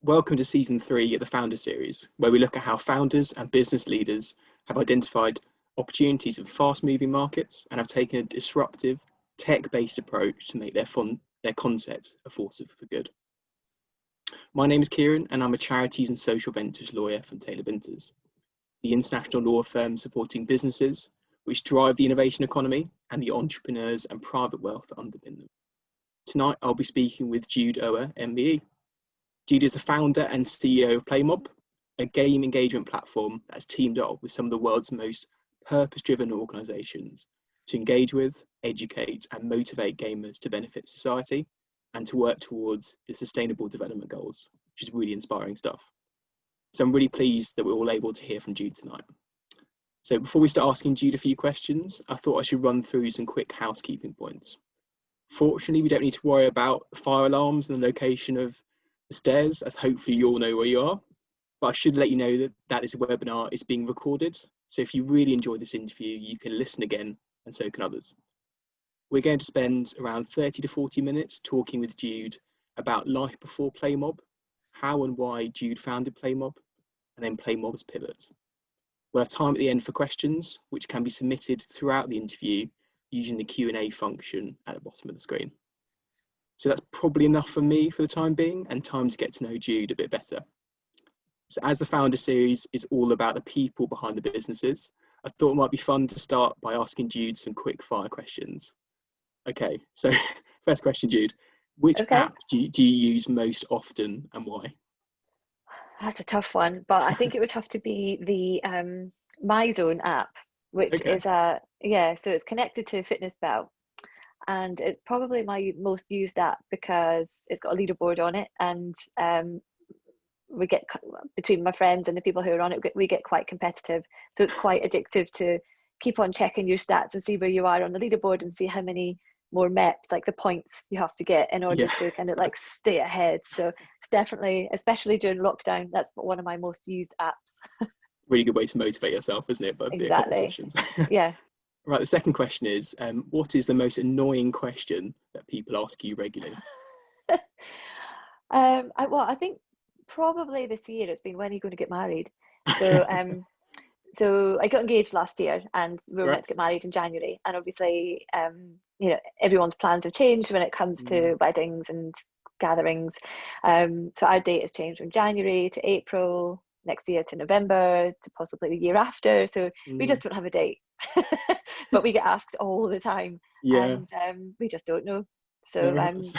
Welcome to Season 3 of the Founder Series, where we look at how founders and business leaders have identified opportunities in fast-moving markets and have taken a disruptive, tech-based approach to make their concepts a force for good. My name is Kieran, and I'm a charities and social ventures lawyer from Vinters, the international law firm supporting businesses which drive the innovation economy and the entrepreneurs and private wealth that underpin them. Tonight, I'll be speaking with Jude Ower MBE. Jude is the founder and CEO of PlayMob, a game engagement platform that has teamed up with some of the world's most purpose-driven organisations to engage with, educate and motivate gamers to benefit society and to work towards the Sustainable Development Goals, which is really inspiring stuff. So I'm really pleased that we're all able to hear from Jude tonight. So before we start asking Jude a few questions, I thought I should run through some quick housekeeping points. Fortunately, we don't need to worry about fire alarms and the location of the stairs, as hopefully you all know where you are. But I should let you know that this webinar is being recorded. So if you really enjoyed this interview, you can listen again, and so can others. We're going to spend around 30 to 40 minutes talking with Jude about life before PlayMob, how and why Jude founded PlayMob, and then PlayMob's pivot. We'll have time at the end for questions, which can be submitted throughout the interview using the Q&A function at the bottom of the screen. So that's probably enough for me for the time being, and time to get to know Jude a bit better. So as the Founder Series is all about the people behind the businesses, I thought it might be fun to start by asking Jude some quick fire questions. Okay, so first question, Jude. Which app do you use most often and why? That's a tough one, but I think it would have to be the MyZone app, which is so it's connected to Fitness Bell. And it's probably my most used app because it's got a leaderboard on it, and we get, between my friends and the people who are on it, we get quite competitive. So it's quite addictive to keep on checking your stats and see where you are on the leaderboard and see how many more MEPs, like the points you have to get in order to kind of like stay ahead. So it's definitely, especially during lockdown, that's one of my most used apps. Really good way to motivate yourself, isn't it? But exactly. Yeah. Right, the second question is, what is the most annoying question that people ask you regularly? I think probably this year it's been, when are you going to get married? So so I got engaged last year, and we were meant to get married in January, and obviously everyone's plans have changed when it comes to weddings and gatherings. So our date has changed from January to April, next year to November, to possibly the year after. So we just don't have a date. But we get asked all the time, and we just don't know. So so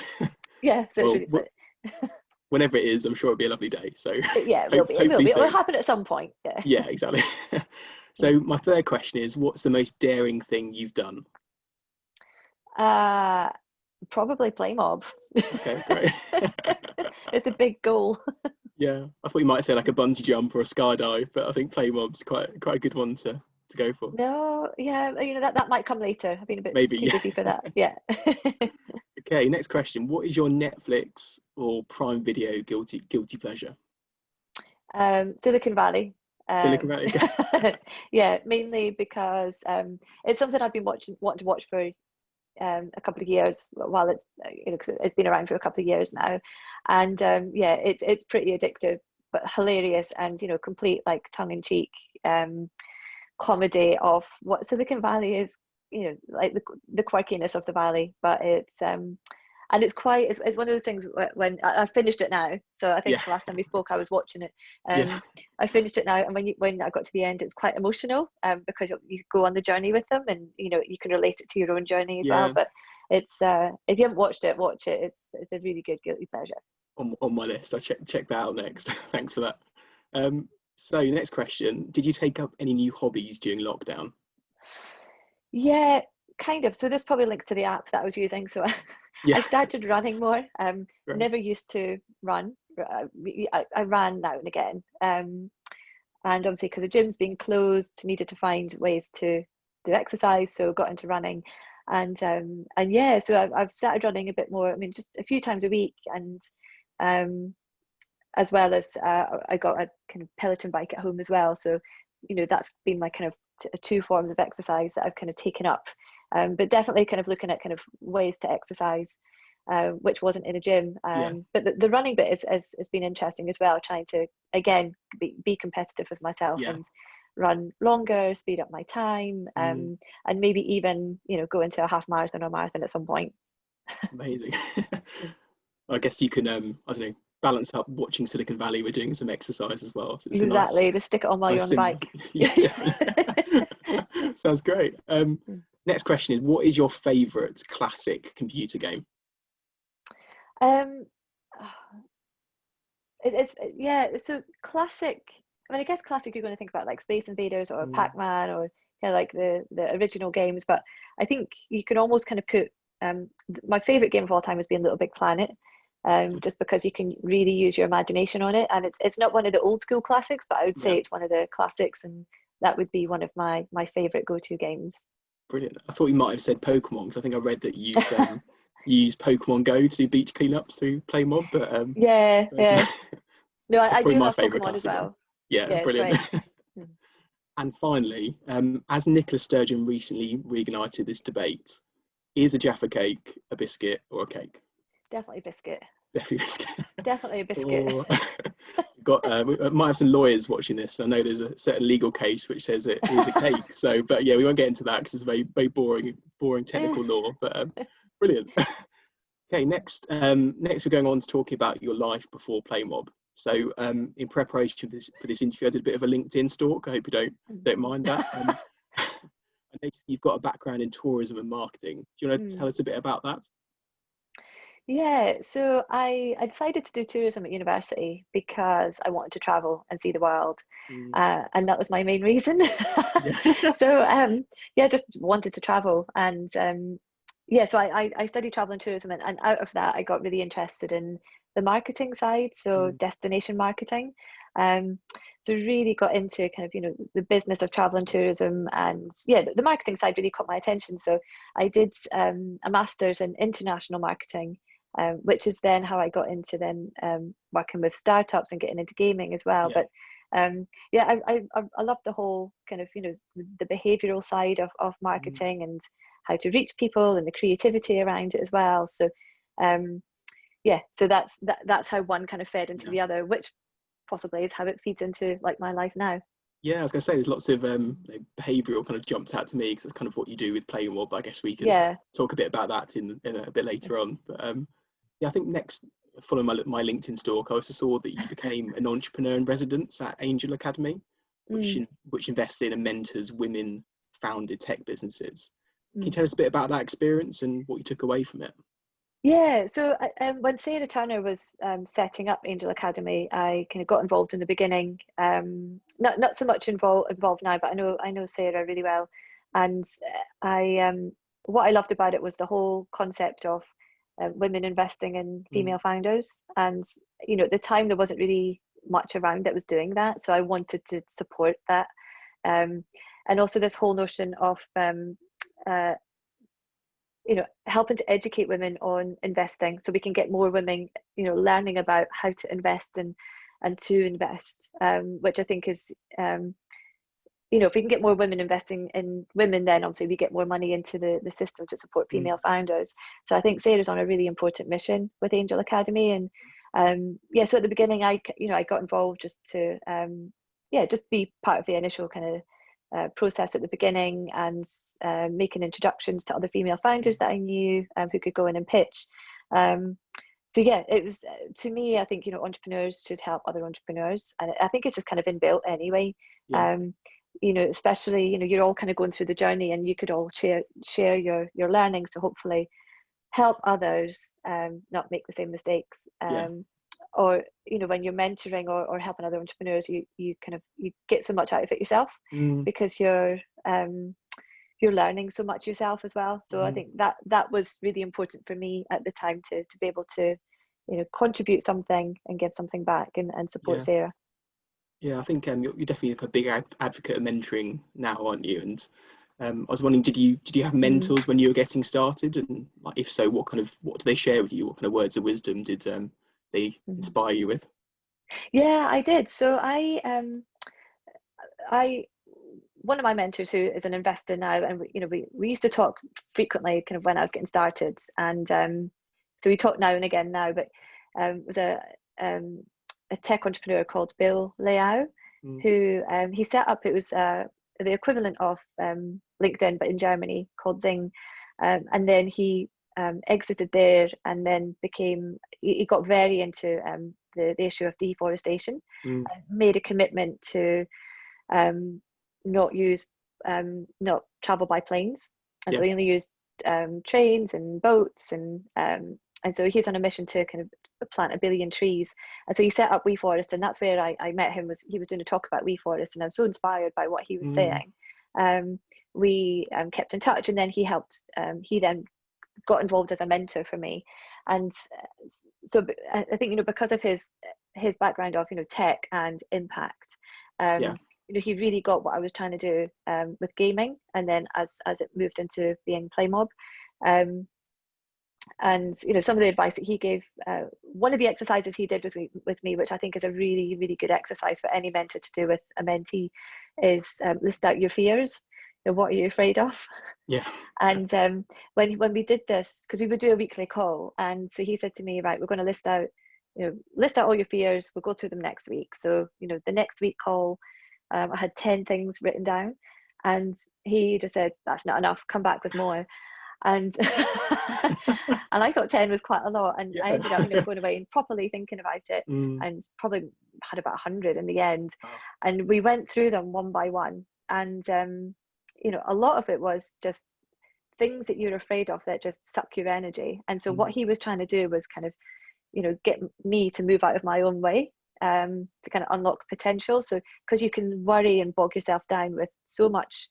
it's really fun. Whenever it is, I'm sure it'll be a lovely day. So it'll happen at some point. Yeah, exactly. So my third question is, what's the most daring thing you've done? Probably PlayMob. Okay, great. It's a big goal. Yeah, I thought you might say like a bungee jump or a skydive, but I think PlayMob's quite a good one to go for. No, that might come later. I've been a bit too busy for that. Yeah. Okay, next question. What is your Netflix or Prime Video guilty pleasure? Silicon Valley. Silicon Valley. Okay. Yeah, mainly because it's something I've been wanting to watch for a couple of years, while it's because it's been around for a couple of years now, and it's pretty addictive but hilarious, and complete like tongue-in-cheek comedy of what Silicon Valley is, like the quirkiness of the valley, but it's and it's one of those things when I finished it now. So I think the last time we spoke, I was watching it. I finished it now, and when I got to the end, it's quite emotional because you go on the journey with them, and you can relate it to your own journey as well. But it's if you haven't watched it, watch it. It's a really good guilty pleasure. On my list, I'll check that out next. Thanks for that. So next question: did you take up any new hobbies during lockdown? Yeah, kind of. So this probably links to the app that I was using. So I started running more. Never used to run. I ran now and again. And obviously because the gym's been closed, needed to find ways to do exercise. So got into running. And so I've started running a bit more. I mean, just a few times a week. And as well as I got a kind of Peloton bike at home as well. So, that's been my kind of two forms of exercise that I've kind of taken up. But definitely kind of looking at kind of ways to exercise which wasn't in a gym. But the running bit has been interesting as well, trying to, again, be competitive with myself and run longer, speed up my time, and maybe even, go into a half marathon or marathon at some point. Amazing. I guess you can, I don't know, balance up watching Silicon Valley with doing some exercise as well. So it's exactly, a nice, to stick it on while you're on the bike. Yeah, definitely. Sounds great. Next question is, what is your favourite classic computer game? So classic, I mean, I guess classic, you're going to think about like Space Invaders or Pac-Man or like the original games, but I think you can almost kind of put my favorite game of all time has been Little Big Planet, just because you can really use your imagination on it, and it's not one of the old school classics, but I would say it's one of the classics, and that would be one of my favorite go-to games. Brilliant. I thought you might have said Pokemon, because I think I read that you use Pokemon Go to do beach cleanups through PlayMob, but no, I do my love favourite Pokemon as well. One. Yeah, brilliant. And finally, as Nicola Sturgeon recently reignited this debate, is a Jaffa cake a biscuit or a cake? Definitely biscuit. Definitely biscuit. Definitely a biscuit. We might have some lawyers watching this. I know there's a certain legal case which says it is a cake. So, but yeah, we won't get into that because it's a very, very boring technical law. But brilliant. Okay, next we're going on to talking about your life before PlayMob. So, in preparation for this interview, I did a bit of a LinkedIn stalk. I hope you don't mind that. I noticed you've got a background in tourism and marketing. Do you want to tell us a bit about that? Yeah, so I decided to do tourism at university because I wanted to travel and see the world, and that was my main reason. So just wanted to travel, and so I studied travel and tourism, and out of that I got really interested in the marketing side, so destination marketing. So really got into kind of, the business of travel and tourism, and the marketing side really caught my attention. So I did a master's in international marketing, which is then how I got into working with startups and getting into gaming as well. But I love the whole kind of, the behavioral side of marketing and how to reach people and the creativity around it as well. So so that's how one kind of fed into the other, which possibly is how it feeds into like my life now. Yeah, I was going to say there's lots of behavioural kind of jumped out to me, because it's kind of what you do with PlayMob. But I guess we can talk a bit about that in a bit later on. But I think next, following my LinkedIn stalk, I also saw that you became an entrepreneur in residence at Angel Academy, which invests in and mentors women-founded tech businesses. Can you tell us a bit about that experience and what you took away from it? Yeah, so when Sarah Turner was setting up Angel Academy, I kind of got involved in the beginning. Not so much involved now, but I know Sarah really well, and what I loved about it was the whole concept of women investing in female founders, and at the time there wasn't really much around that was doing that, so I wanted to support that, and also this whole notion of helping to educate women on investing, so we can get more women, learning about how to invest and to invest, which I think is, if we can get more women investing in women, then obviously we get more money into the system to support female founders. So I think Sarah's on a really important mission with Angel Academy, and so at the beginning I got involved just to just be part of the initial kind of process at the beginning, and making introductions to other female founders that I knew, who could go in and pitch. It was, to me, I think entrepreneurs should help other entrepreneurs, and I think it's just kind of inbuilt anyway. Especially you're all kind of going through the journey, and you could all share your learnings to hopefully help others not make the same mistakes. Or when you're mentoring or helping other entrepreneurs, you get so much out of it yourself, because you're learning so much yourself as well. So I think that was really important for me at the time, to be able to contribute something and give something back and support Sarah. I think you're definitely a big advocate of mentoring now, aren't you? And I was wondering, did you have mentors when you were getting started, and if so, what do they share with you? What kind of words of wisdom did they inspire you with? Yeah, I did. So one of my mentors, who is an investor now, and we used to talk frequently kind of when I was getting started, and So we talk now and again now, but it was a tech entrepreneur called Bill Liao, who he set up, it was the equivalent of LinkedIn, but in Germany, called Zing. And then he exited there, and then he got very into the issue of deforestation, and made a commitment to not travel by planes. And so he only used trains and boats, and so he's on a mission to kind of plant 1 billion trees. And so he set up WeForest, and that's where I met him. He was doing a talk about WeForest, and I was so inspired by what he was saying. We kept in touch, and then he then got involved as a mentor for me. And so I think, because of his background of, tech and impact, he really got what I was trying to do with gaming, and then as it moved into being PlayMob. And some of the advice that he gave, one of the exercises he did with me, which I think is a really, really good exercise for any mentor to do with a mentee, is list out your fears. What are you afraid of? Yeah. And when we did this, because we would do a weekly call, and so he said to me, right, we're going to list out all your fears. We'll go through them next week. So the next week call, I had 10 things written down, and he just said, that's not enough, come back with more. And and I thought 10 was quite a lot, and I ended up going away and properly thinking about it, and probably had about 100 in the end. And we went through them one by one, and a lot of it was just things that you're afraid of that just suck your energy. And so what he was trying to do was kind of get me to move out of my own way, to kind of unlock potential. So because you can worry and bog yourself down with so much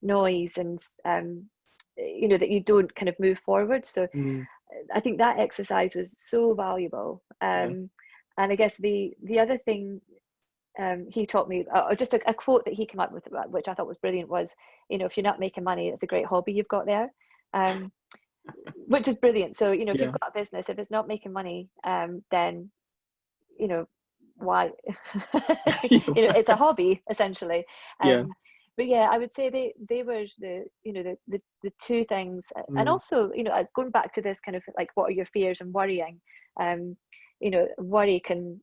noise, and that you don't kind of move forward. So I think that exercise was so valuable. And I guess the other thing he taught me, or just a quote that he came up with, which I thought was brilliant, was, if you're not making money, it's a great hobby you've got there, which is brilliant. So, if you've got a business, if it's not making money, then, why? It's a hobby, essentially. But yeah, I would say they were the two things. And also, going back to this kind of like, what are your fears and worrying? Worry can,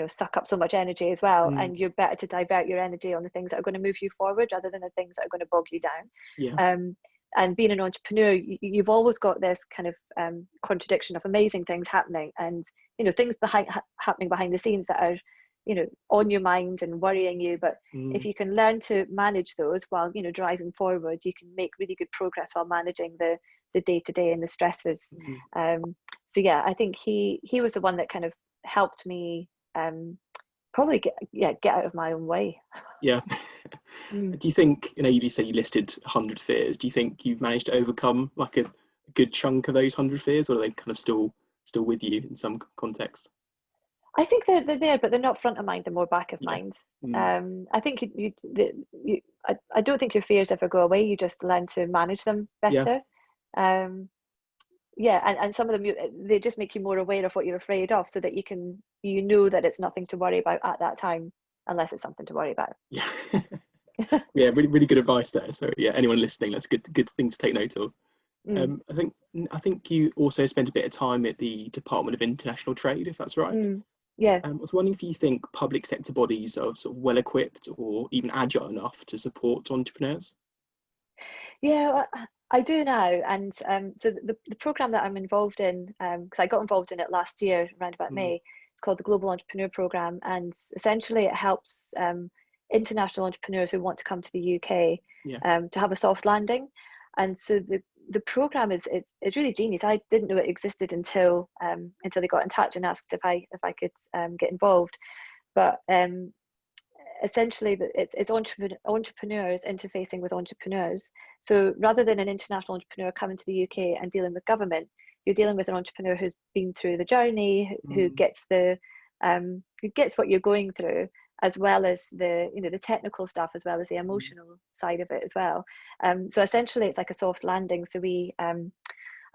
suck up so much energy as well, and you're better to divert your energy on the things that are going to move you forward rather than the things that are going to bog you down. And being an entrepreneur, you've always got this kind of contradiction of amazing things happening, and things happening behind the scenes that are on your mind and worrying you. But if you can learn to manage those while driving forward, you can make really good progress while managing the day-to-day and the stresses. So yeah, I think he was the one that kind of helped me probably get out of my own way. Do you think, you say you listed 100 fears, do you think you've managed to overcome like a good chunk of those 100 fears, or are they kind of still with you in some context? I think they're there, but they're not front of mind, they're more back of mind. I think I don't think your fears ever go away, you just learn to manage them better. And some of them, they just make you more aware of what you're afraid of, so that you can that it's nothing to worry about at that time, unless it's something to worry about. Really, really good advice there. So anyone listening, that's a good thing to take note of. I think you also spent a bit of time at the Department of International Trade, if that's right. I was wondering if you think public sector bodies are sort of well equipped or even agile enough to support entrepreneurs. I do now, and so the program that I'm involved in, because I got involved in it last year around about May, it's called the Global Entrepreneur Program, and essentially it helps international entrepreneurs who want to come to the UK to have a soft landing. And so the program is really genius. I didn't know it existed until they got in touch and asked if I could get involved. But essentially, it's entrepreneurs interfacing with entrepreneurs. So rather than an international entrepreneur coming to the UK and dealing with government, you're dealing with an entrepreneur who's been through the journey, who gets what you're going through, as well as the technical stuff, as well as the emotional side of it as well. So essentially, it's like a soft landing. So we, I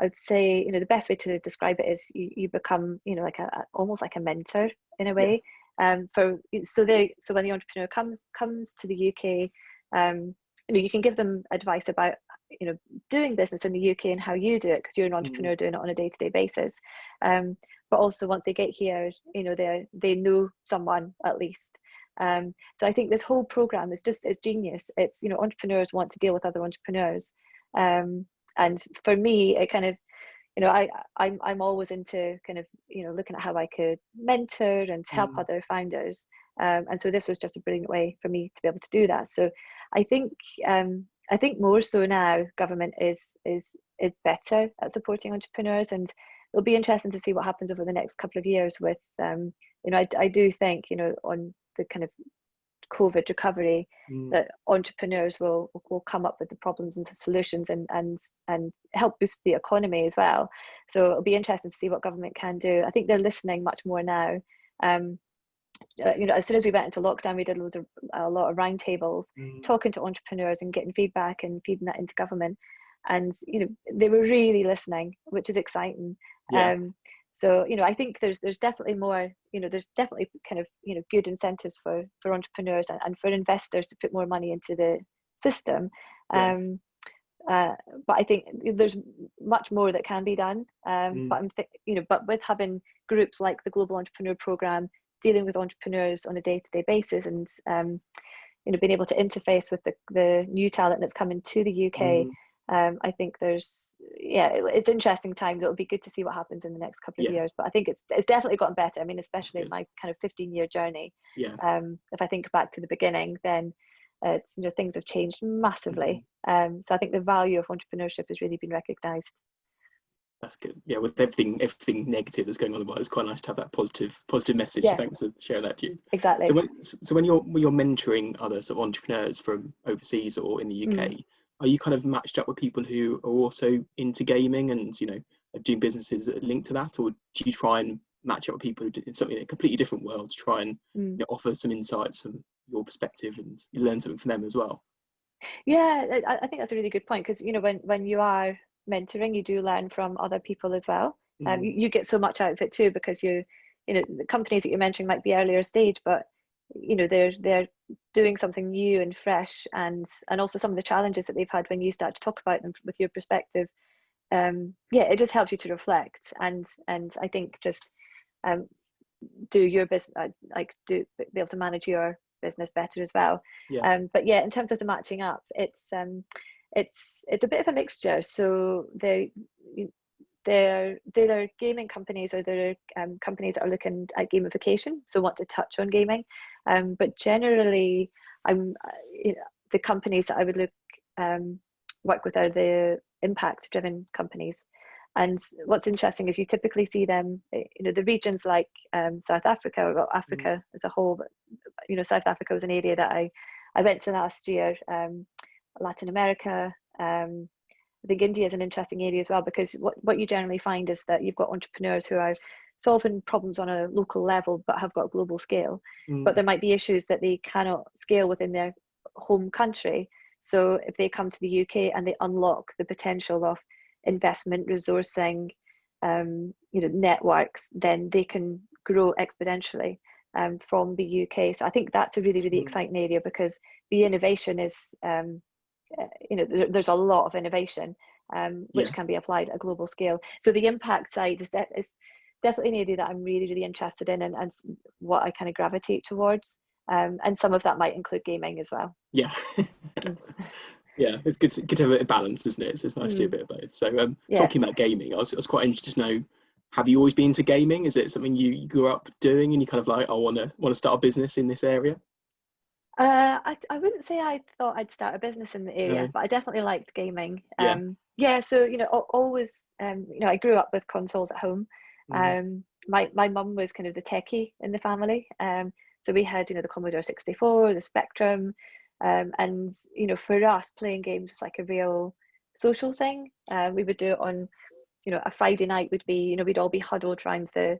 would say, the best way to describe it is you become, like almost like a mentor in a way. So when the entrepreneur comes to the UK, you can give them advice about doing business in the UK and how you do it, because you're an entrepreneur doing it on a day-to-day basis. But also once they get here, they know someone at least. So I think this whole program is genius. It's, entrepreneurs want to deal with other entrepreneurs. And for me, it kind of, I'm always into kind of, looking at how I could mentor and help other founders. And so this was just a brilliant way for me to be able to do that. So I think more so now government is better at supporting entrepreneurs, and it'll be interesting to see what happens over the next couple of years with, I do think, on the kind of COVID recovery, that entrepreneurs will come up with the problems and the solutions and help boost the economy as well. So it'll be interesting to see what government can do. I think they're listening much more now. As soon as we went into lockdown, we did a lot of roundtables, talking to entrepreneurs and getting feedback and feeding that into government. And they were really listening, which is exciting. Yeah. So I think there's definitely more, there's definitely kind of good incentives for entrepreneurs and for investors to put more money into the system. Yeah. But I think there's much more that can be done. But but with having groups like the Global Entrepreneur Programme dealing with entrepreneurs on a day-to-day basis, and being able to interface with the new talent that's coming to the UK. I think it's interesting times. It'll be good to see what happens in the next couple of years, but I think it's definitely gotten better. I mean, especially in my kind of 15-year journey. If I think back to the beginning, then it's things have changed massively. So I think the value of entrepreneurship has really been recognised. That's good. Yeah, with everything negative that's going on in the world, it's quite nice to have that positive message. Yeah. Thanks for sharing that, Jude. Exactly. So when you're mentoring other sort of entrepreneurs from overseas or in the UK, are you kind of matched up with people who are also into gaming and are doing businesses that are linked to that, or do you try and match up with people who do something in a completely different world to try and offer some insights from your perspective and you learn something from them as well? Yeah, I think that's a really good point, because when you are mentoring, you do learn from other people as well. You get so much out of it too, because the companies that you're mentoring might be earlier stage, but they're doing something new and fresh, and also some of the challenges that they've had when you start to talk about them with your perspective. It just helps you to reflect and I think just do your business, be able to manage your business better as well. But in terms of the matching up, it's a bit of a mixture. So they're gaming companies, or they're companies that are looking at gamification, so want to touch on gaming. But generally, the companies that I would work with are the impact-driven companies. And what's interesting is you typically see them, the regions like South Africa, or Africa as a whole. But South Africa was an area that I went to last year. Latin America. I think India is an interesting area as well, because what you generally find is that you've got entrepreneurs who are solving problems on a local level but have got global scale. But there might be issues that they cannot scale within their home country. So if they come to the UK and they unlock the potential of investment, resourcing, networks, then they can grow exponentially from the UK. So I think that's a really, really exciting area, because the innovation is there's a lot of innovation which can be applied at a global scale. So the impact side is definitely an area that I'm really, really interested in, and what I kind of gravitate towards. And some of that might include gaming as well. Yeah. It's good to have a balance, isn't it? So it's nice to do a bit of both. So talking about gaming, I was quite interested to know, have you always been into gaming? Is it something you grew up doing and you kind of like, I want to start a business in this area? I wouldn't say I thought I'd start a business in the area, but I definitely liked gaming. So always I grew up with consoles at home. My mum was kind of the techie in the family, so we had the Commodore 64, the Spectrum, and for us, playing games was like a real social thing. We would do it on a Friday night. Would be we'd all be huddled around the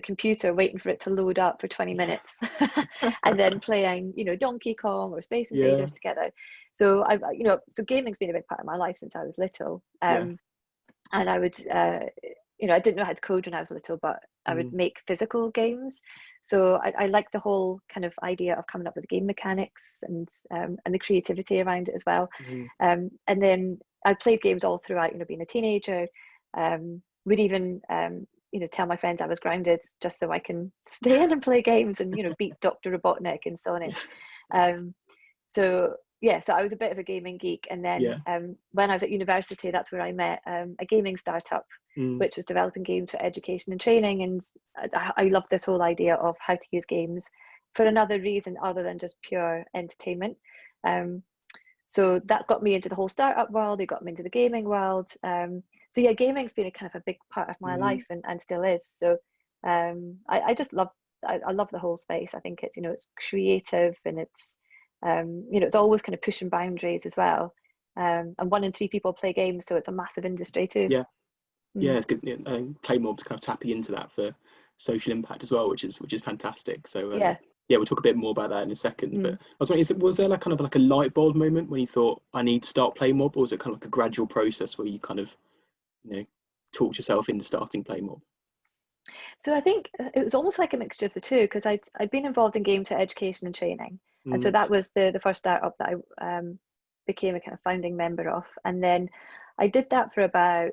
computer waiting for it to load up for 20 minutes and then playing Donkey Kong or Space Invaders together. So so gaming's been a big part of my life since I was little. And I would I didn't know how to code when I was little, but I would make physical games. So I like the whole kind of idea of coming up with the game mechanics and the creativity around it as well. And then I played games all throughout, you know, being a teenager. Would even you know, tell my friends I was grounded just so I can stay in and play games and, you know, beat Dr. Robotnik and so on. So yeah, so I was a bit of a gaming geek. And then when I was at university, that's where I met a gaming startup, which was developing games for education and training. And I love this whole idea of how to use games for another reason other than just pure entertainment. So that got me into the whole startup world. It got me into the gaming world. So yeah, gaming's been a kind of a big part of my life and still is. So I just love, I love the whole space. I think it's, you know, it's creative and it's, you know, it's always kind of pushing boundaries as well. And 1 in 3 people play games, so it's a massive industry too. Yeah, it's good. PlayMob's kind of tapping into that for social impact as well, which is fantastic. So yeah, we'll talk a bit more about that in a second. But I was wondering, was there like kind of like a light bulb moment when you thought, I need to start PlayMob, or was it kind of like a gradual process where you kind of, you know, talked yourself into starting PlayMob? So I think it was almost like a mixture of the two, because I'd been involved in games for education and training, and so that was the first startup that I became a kind of founding member of. And then I did that for about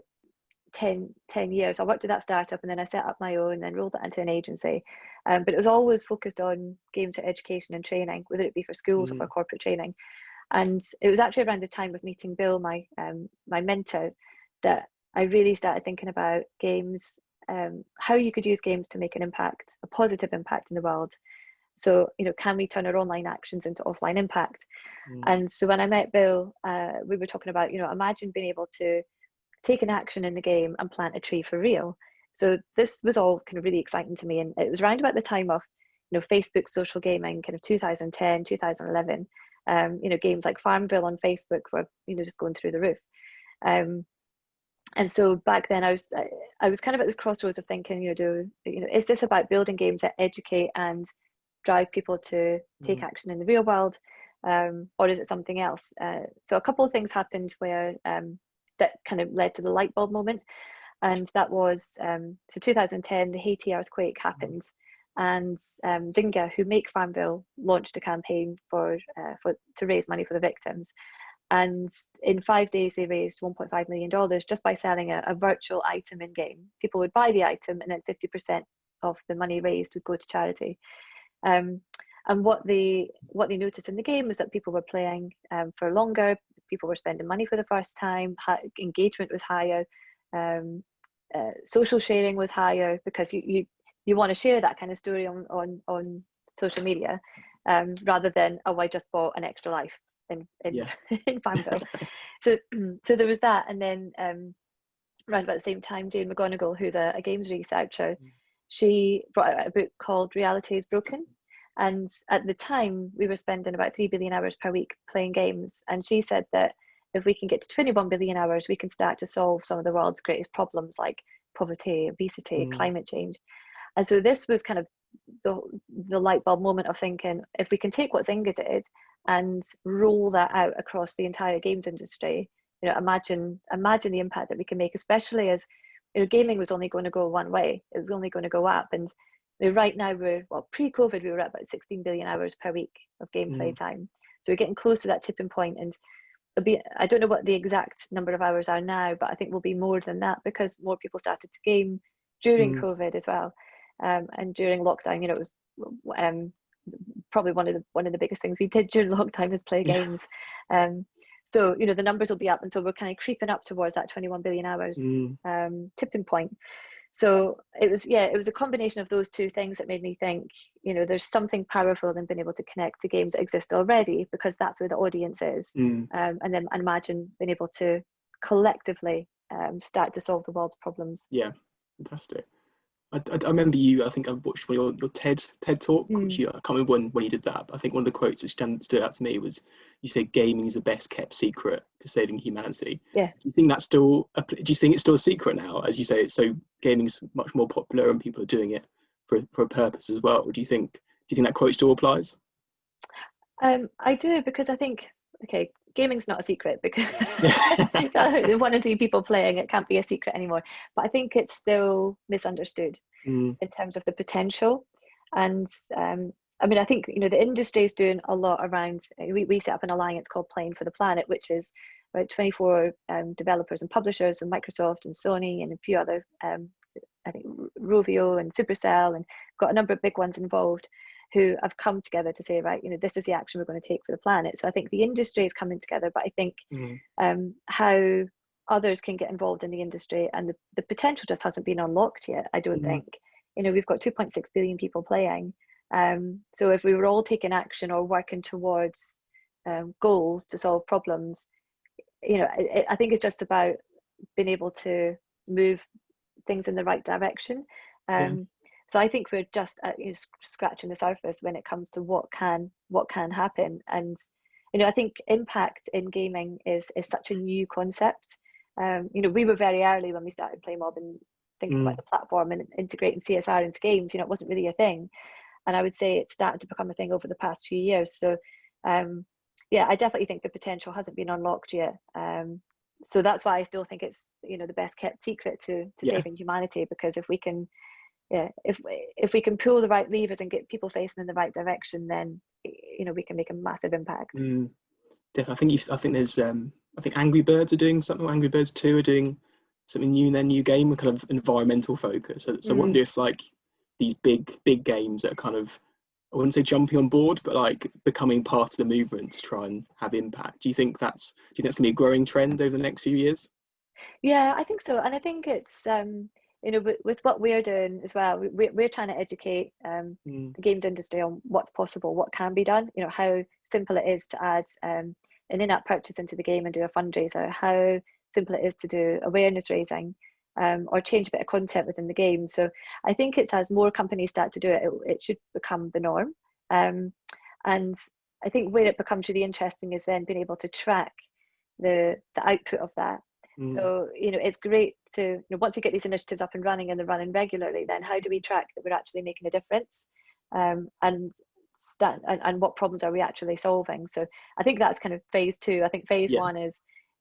10 years. I worked at that startup, and then I set up my own and rolled it into an agency. But it was always focused on games for education and training, whether it be for schools or for corporate training. And it was actually around the time of meeting Bill, my mentor, that I really started thinking about games, how you could use games to make an impact, a positive impact in the world. So, you know, can we turn our online actions into offline impact? And so when I met Bill, we were talking about, you know, imagine being able to take an action in the game and plant a tree for real. So this was all kind of really exciting to me. And it was around about the time of, you know, Facebook social gaming, kind of 2010, 2011. You know, games like Farmville on Facebook were, you know, just going through the roof. And so back then I was kind of at this crossroads of thinking, you know, is this about building games that educate and drive people to take action in the real world, or is it something else? So a couple of things happened where that kind of led to the light bulb moment, and that was so 2010, the Haiti earthquake happened, and Zynga, who make Farmville, launched a campaign to raise money for the victims. And in 5 days, they raised $1.5 million just by selling a virtual item in game. People would buy the item, and then 50% of the money raised would go to charity. And what they noticed in the game was that people were playing for longer. People were spending money for the first time. Engagement was higher. Social sharing was higher, because you want to share that kind of story on social media, rather than, oh, I just bought an extra life in Farmville. So there was that. And then around about the same time, Jane McGonigal, who's a games researcher, she brought out a book called Reality is Broken. And at the time, we were spending about 3 billion hours per week playing games. And she said that if we can get to 21 billion hours, we can start to solve some of the world's greatest problems, like poverty, obesity, climate change. And so this was kind of the light bulb moment of thinking, if we can take what Zynga did and roll that out across the entire games industry, you know, imagine the impact that we can make, especially as, you know, gaming was only going to go one way. It was only going to go up. And right now pre-COVID, we were at about 16 billion hours per week of gameplay time. So we're getting close to that tipping point, and I don't know what the exact number of hours are now, but I think we'll be more than that, because more people started to game during COVID as well. And during lockdown, you know, it was probably one of the biggest things we did during lockdown was play games. So, you know, the numbers will be up, and so we're kind of creeping up towards that 21 billion hours tipping point. So it was a combination of those two things that made me think, you know, there's something powerful in being able to connect to games that exist already, because that's where the audience is. And then imagine being able to collectively start to solve the world's problems. Yeah, fantastic. I remember I think I watched one of your TED talk, which I can't remember when you did that, but I think one of the quotes that stood out to me was, you said gaming is the best kept secret to saving humanity. Yeah. Do you think it's still a secret now? As you say, so gaming's much more popular and people are doing it for a purpose as well. Do you think that quote still applies? I do, because I think okay, gaming's not a secret because Yeah. 1 in 3 people playing, it can't be a secret anymore. But I think it's still misunderstood Mm, in terms of the potential. And I mean, I think, you know, the industry is doing a lot around, we set up an alliance called Playing for the Planet, which is about 24 developers and publishers, and Microsoft and Sony and a few other, I think Rovio and Supercell, and got a number of big ones involved who have come together to say, right, you know, this is the action we're going to take for the planet. So I think the industry is coming together, but I think how others can get involved in the industry, and the potential just hasn't been unlocked yet, I don't think. You know, we've got 2.6 billion people playing. So if we were all taking action or working towards goals to solve problems, you know, I think it's just about being able to move things in the right direction. yeah. So I think we're just scratching the surface when it comes to what can happen. And you know, I think impact in gaming is such a new concept. You know, we were very early when we started PlayMob and thinking about the platform and integrating CSR into games. You know, it wasn't really a thing, and I would say it's started to become a thing over the past few years. So yeah, I definitely think the potential hasn't been unlocked yet. So that's why I still think it's, you know, the best kept secret to saving humanity, because if we can, if we can pull the right levers and get people facing in the right direction, then, you know, we can make a massive impact. Definitely. I think there's I think Angry Birds are doing something. Angry Birds 2 are doing something new in their new game, a kind of environmental focus. So I wonder if like these big games that are kind of, I wouldn't say jumping on board, but like becoming part of the movement to try and have impact. Do you think that's going to be a growing trend over the next few years? Yeah, I think so. And I think it's, you know, with what we're doing as well, we're trying to educate the games industry on what's possible, what can be done, you know, how simple it is to add an in-app purchase into the game and do a fundraiser, how simple it is to do awareness raising, or change a bit of content within the game. So I think it's, as more companies start to do it, it should become the norm. And I think where it becomes really interesting is then being able to track the output of that. So, you know, it's great to, you know, once we get these initiatives up and running and they're running regularly, then how do we track that we're actually making a difference, and what problems are we actually solving? So I think that's kind of phase 2. I think phase 1 is,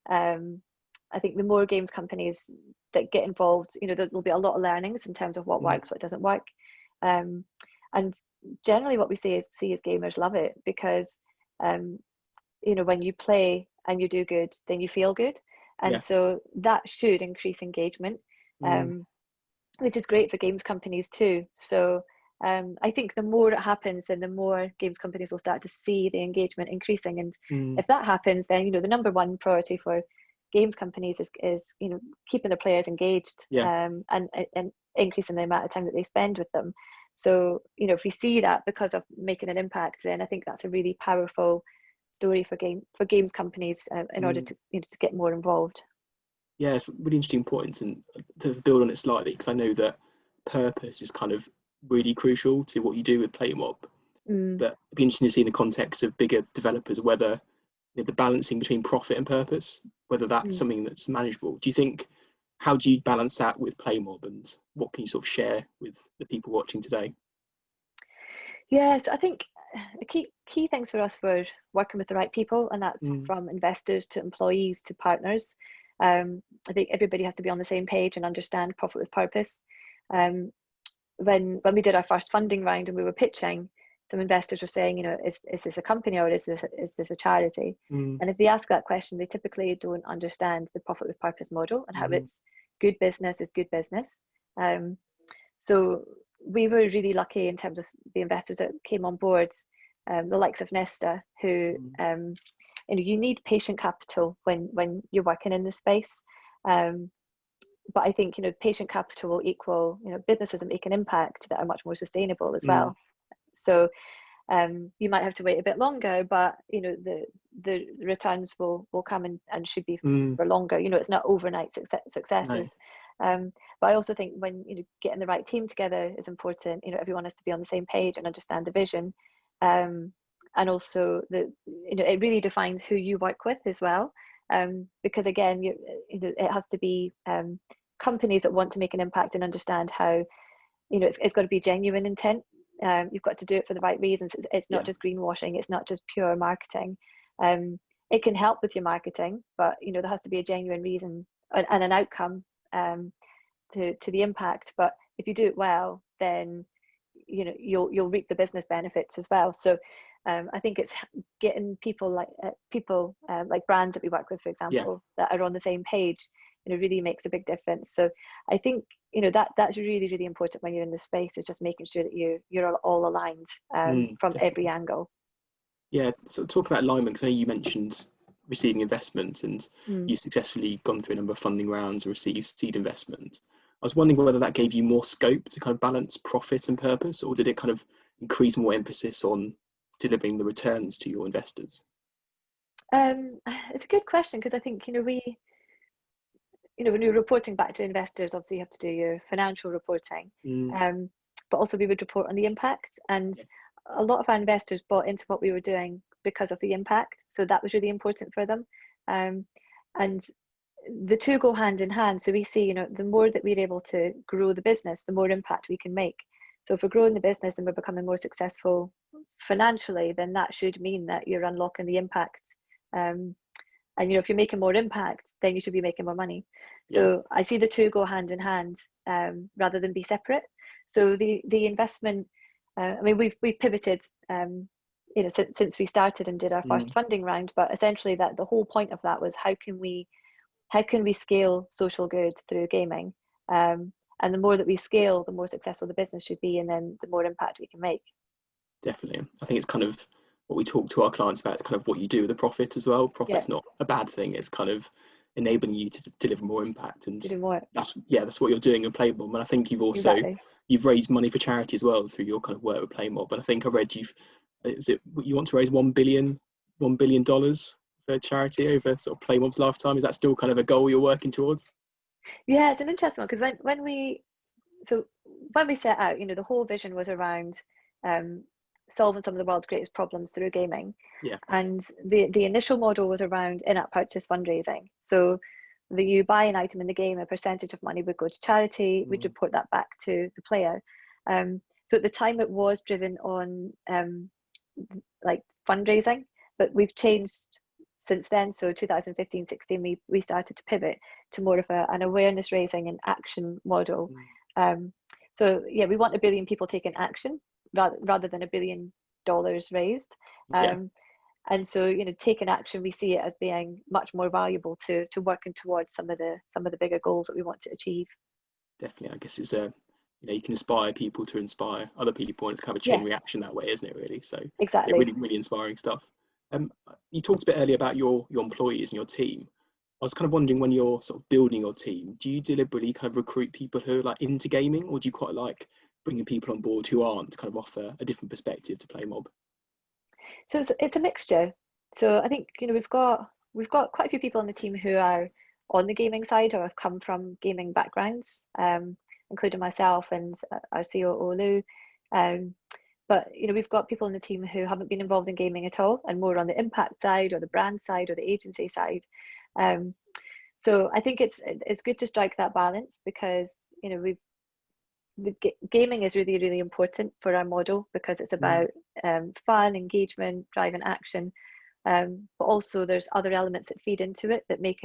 I think the more games companies that get involved, you know, there'll be a lot of learnings in terms of what works, what doesn't work. And generally what we see is gamers love it, because, you know, when you play and you do good, then you feel good. And so that should increase engagement, which is great for games companies too. So I think the more it happens, then the more games companies will start to see the engagement increasing. And if that happens, then, you know, the number one priority for games companies is you know, keeping their players engaged, and increasing the amount of time that they spend with them. So, you know, if we see that because of making an impact, then I think that's a really powerful story for games companies, in order to, you know, to get more involved. Yeah, it's a really interesting point, and to build on it slightly, because I know that purpose is kind of really crucial to what you do with PlayMob. But it'd be interesting to see in the context of bigger developers whether, you know, the balancing between profit and purpose, whether that's something that's manageable. Do you think, how do you balance that with PlayMob, and what can you sort of share with the people watching today? Yes, I think the key things for us were working with the right people, and that's from investors to employees to partners. I think everybody has to be on the same page and understand profit with purpose. When we did our first funding round and we were pitching, some investors were saying, you know, is this a company or is this a charity? And if they ask that question, they typically don't understand the profit with purpose model and how it's good business is good business. So we were really lucky in terms of the investors that came on board, the likes of Nesta, who, you know, you need patient capital when you're working in this space. But I think, you know, patient capital will equal, you know, businesses that make an impact that are much more sustainable as well. So you might have to wait a bit longer, but, you know, the returns will come and should be for longer. You know, it's not overnight successes. No. But I also think when, you know, getting the right team together is important. You know, everyone has to be on the same page and understand the vision. And also you know, it really defines who you work with as well. Because again, you know, it has to be companies that want to make an impact and understand how, you know, it's got to be genuine intent. You've got to do it for the right reasons. It's not just greenwashing. It's not just pure marketing. it can help with your marketing, but there has to be a genuine reason and an outcome to the impact. But if you do it well, then you'll reap the business benefits as well. So I think it's getting people like brands that we work with, for example, that are on the same page, really makes a big difference. So I think that's really, really important when you're in the space, is just making sure that you're all aligned from definitely. every angle. Yeah, so talk about alignment, because I know you mentioned receiving investment, and you successfully gone through a number of funding rounds and received seed investment. I was wondering whether that gave you more scope to kind of balance profit and purpose, or did it kind of increase more emphasis on delivering the returns to your investors? It's a good question, because I think when you're reporting back to investors, obviously you have to do your financial reporting, but also we would report on the impact, and a lot of our investors bought into what we were doing because of the impact, so that was really important for them. And the two go hand in hand. So we see, the more that we're able to grow the business, the more impact we can make. So if we're growing the business and we're becoming more successful financially, then that should mean that you're unlocking the impact. And if you're making more impact, then you should be making more money. So I see the two go hand in hand, rather than be separate. So the investment, we've pivoted, since we started and did our first funding round. But essentially, that the whole point of that was how can we scale social good through gaming, and the more that we scale, the more successful the business should be, and then the more impact we can make. Definitely. I think it's kind of what we talk to our clients about, is kind of what you do with the profit as well. Profit's not a bad thing. It's kind of enabling you to deliver more impact, and that's what you're doing in PlayMob. And I think you've also you've raised money for charity as well through your kind of work with PlayMob. And I think I read you want to raise $1 billion for charity over sort of PlayMob's lifetime. Is that still kind of a goal you're working towards? Yeah, it's an interesting one, because when we set out, the whole vision was around solving some of the world's greatest problems through gaming. And the initial model was around in-app purchase fundraising. So you buy an item in the game, a percentage of money would go to charity, we'd report that back to the player. So at the time it was driven on like fundraising, but we've changed since then. So 2015-16 we started to pivot to more of an awareness raising and action model. So we want 1 billion people taking action rather than $1 billion raised. And so taking action, we see it as being much more valuable to working towards some of the bigger goals that we want to achieve. Definitely. I guess it's you can inspire people to inspire other people, and it's kind of a chain reaction that way, isn't it, really? So exactly, really, really inspiring stuff. You talked a bit earlier about your employees and your team. I was kind of wondering, when you're sort of building your team, do you deliberately kind of recruit people who are like into gaming, or do you quite like bringing people on board who aren't, to kind of offer a different perspective to PlayMob? So it's a mixture. So I think we've got quite a few people on the team who are on the gaming side or have come from gaming backgrounds, including myself and our COO Lou. But we've got people in the team who haven't been involved in gaming at all, and more on the impact side or the brand side or the agency side. So I think it's good to strike that balance, because gaming is really, really important for our model, because it's about fun, engagement, driving action. But also there's other elements that feed into it that make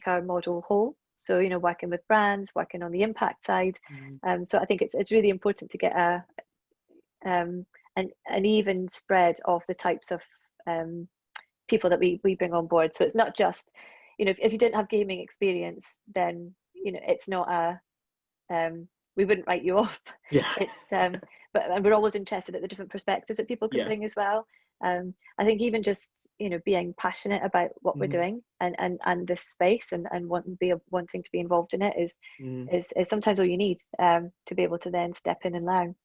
our model whole. So working with brands, working on the impact side. So I think it's really important to get an even spread of the types of people that we bring on board. So it's not just if you didn't have gaming experience, then it's not we wouldn't write you off. It's but we're always interested at the different perspectives that people can bring as well. I think even just being passionate about what we're doing and this space and wanting to be involved in it is sometimes all you need to be able to then step in and learn.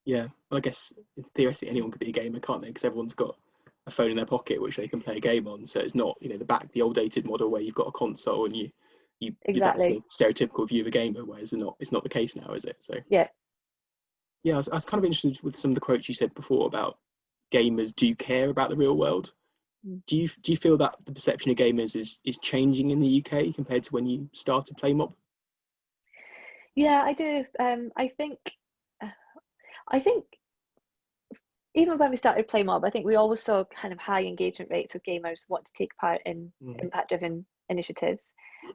Yeah, well, I guess theoretically anyone could be a gamer, can't they? Because everyone's got a phone in their pocket which they can play a game on. So it's not the old dated model where you've got a console and you exactly. that's a stereotypical view of a gamer, whereas it's not the case now, is it? So yeah, I was kind of interested with some of the quotes you said before about gamers do care about the real world. Do you feel that the perception of gamers is changing in the UK compared to when you started PlayMob? Yeah, I do. I think even when we started PlayMob, I think we always saw kind of high engagement rates of gamers want to take part in impact-driven initiatives.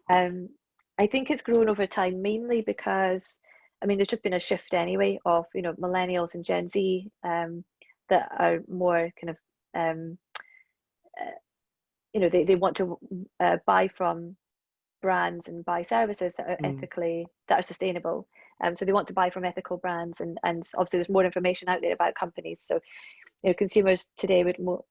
I think it's grown over time mainly because, I mean, there's just been a shift anyway of, you know, millennials and Gen Z that are more kind of, you know, they want to buy from brands and buy services that are ethically, that are sustainable. So they want to buy from ethical brands, and obviously there's more information out there about companies. So, you know, consumers today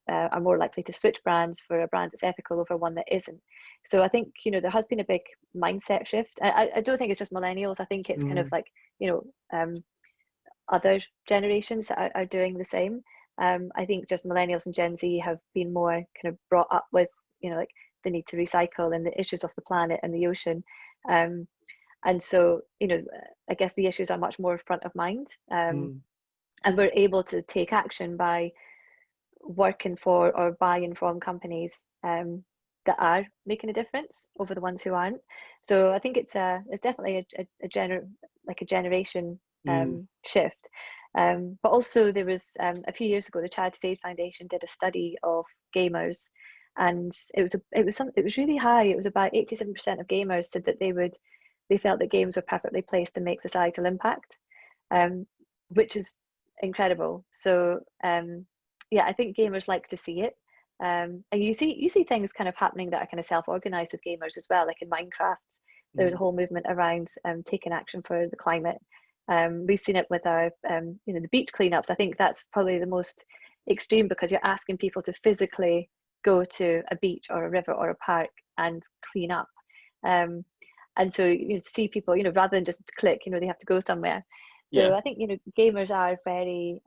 are more likely to switch brands for a brand that's ethical over one that isn't. So I think, you know, there has been a big mindset shift. I don't think it's just millennials. I think it's kind of like, you know, other generations that are doing the same. I think just millennials and Gen Z have been more kind of brought up with, you know, like the need to recycle and the issues of the planet and the ocean. And so, you know, I guess the issues are much more front of mind. And we're able to take action by working for or buying from companies that are making a difference over the ones who aren't. So I think it's definitely a generation shift. But also there was a few years ago, the Charity Aid Foundation did a study of gamers, and it was really high. It was about 87% of gamers said that they felt that games were perfectly placed to make societal impact, which is incredible. So yeah, I think gamers like to see it, and you see things kind of happening that are kind of self-organized with gamers as well. Like in Minecraft, there's a whole movement around taking action for the climate. We've seen it with our you know, the beach cleanups. I think that's probably the most extreme, because you're asking people to physically go to a beach or a river or a park and clean up. And so, you know, to see people, you know, rather than just click, you know, they have to go somewhere. So I think, you know, gamers are very,